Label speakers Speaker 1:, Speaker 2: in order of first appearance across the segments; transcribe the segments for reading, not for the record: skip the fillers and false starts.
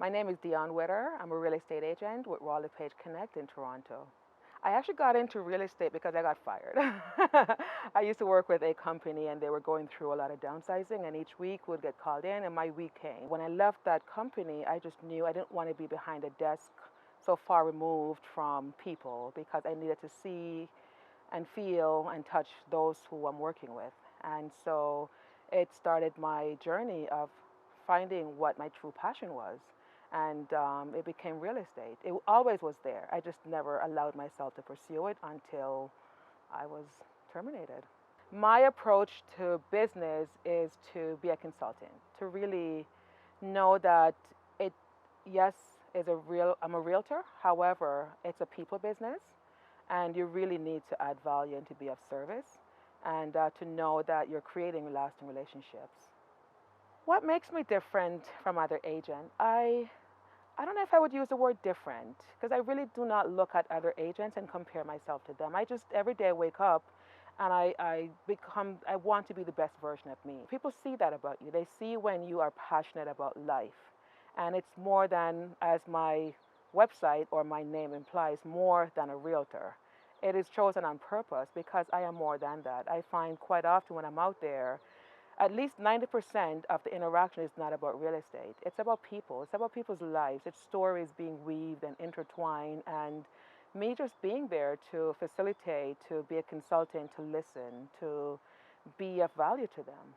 Speaker 1: My name is Dionne Witter. I'm a real estate agent with Royal LePage Connect in Toronto. I actually got into real estate because I got fired. I used to work with a company and they were going through a lot of downsizing, and each week would get called in, and my week came. When I left that company, I just knew I didn't want to be behind a desk so far removed from people, because I needed to see and feel and touch those who I'm working with. And so it started my journey of finding what my true passion was. And it became real estate. It always was there. I just never allowed myself to pursue it until I was terminated. My approach to business is to be a consultant, to really know that it, yes, I'm a realtor. However, it's a people business, and you really need to add value and to be of service, and to know that you're creating lasting relationships. What makes me different from other agents? I don't know if I would use the word different, because I really do not look at other agents and compare myself to them. I just every day wake up and I want to be the best version of me. People see that about you. They see when you are passionate about life. And it's more than, as my website or my name implies, more than a realtor. It is chosen on purpose because I am more than that. I find quite often when I'm out there, at least 90% of the interaction is not about real estate. It's about people. It's about people's lives. It's stories being weaved and intertwined, and me just being there to facilitate, to be a consultant, to listen, to be of value to them.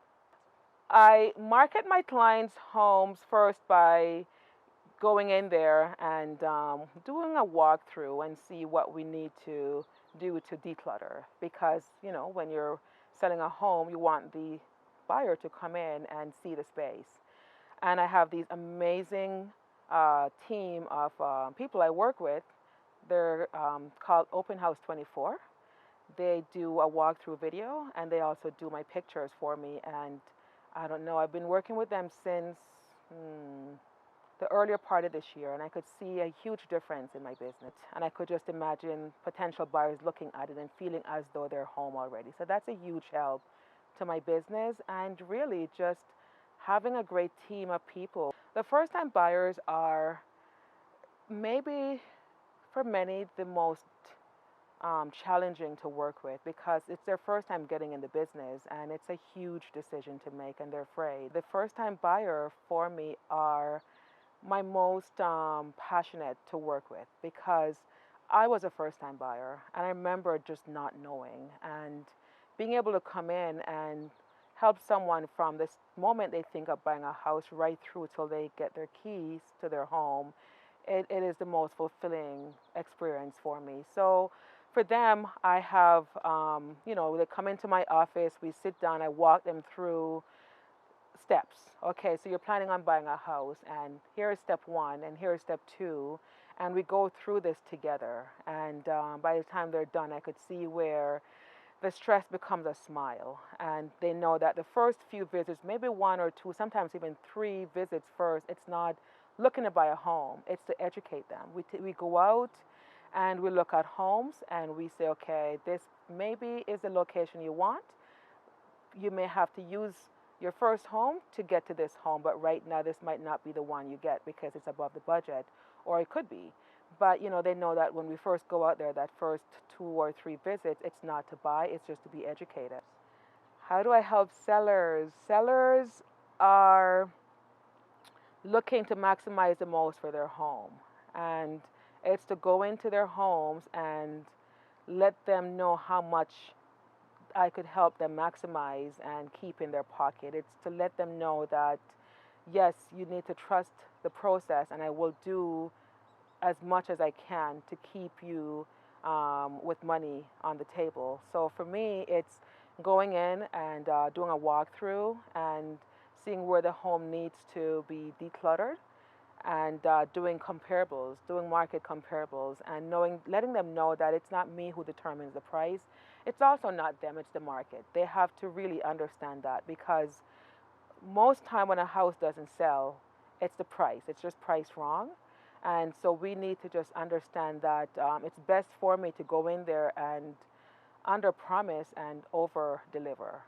Speaker 1: I market my clients' homes first by going in there and doing a walkthrough and see what we need to do to declutter. Because, when you're selling a home, you want the buyer to come in and see the space. And I have these amazing team of people I work with. They're called Open House 24. They do a walkthrough video, and they also do my pictures for me. And I don't know, I've been working with them since the earlier part of this year, and I could see a huge difference in my business. And I could just imagine potential buyers looking at it and feeling as though they're home already. So that's a huge help to my business, and really just having a great team of people. The first time buyers are maybe, for many, the most challenging to work with, because it's their first time getting in the business and it's a huge decision to make, and they're afraid. The first time buyer for me are my most passionate to work with, because I was a first time buyer and I remember just not knowing, and being able to come in and help someone from this moment they think of buying a house right through till they get their keys to their home. It is the most fulfilling experience for me. So for them, I have, they come into my office, we sit down, I walk them through steps. Okay, so you're planning on buying a house, and here's step one, and here's step two, and we go through this together. And by the time they're done, I could see where the stress becomes a smile, and they know that the first few visits, maybe one or two, sometimes even three visits first, it's not looking to buy a home, it's to educate them. We go out and we look at homes and we say, okay, this maybe is the location you want. You may have to use your first home to get to this home, but right now this might not be the one you get because it's above the budget, or it could be. But they know that when we first go out there, that first 2 or 3 visits, it's not to buy, it's just to be educated. How do I help sellers? Sellers are looking to maximize the most for their home, and it's to go into their homes and let them know how much I could help them maximize and keep in their pocket. It's to let them know that, yes, you need to trust the process, and I will do as much as I can to keep you with money on the table. So for me, it's going in and doing a walkthrough and seeing where the home needs to be decluttered, and doing comparables, doing market comparables, and letting them know that it's not me who determines the price. It's also not them, it's the market. They have to really understand that, because most time when a house doesn't sell, it's the price. It's just priced wrong. And so we need to just understand that it's best for me to go in there and under promise and over deliver.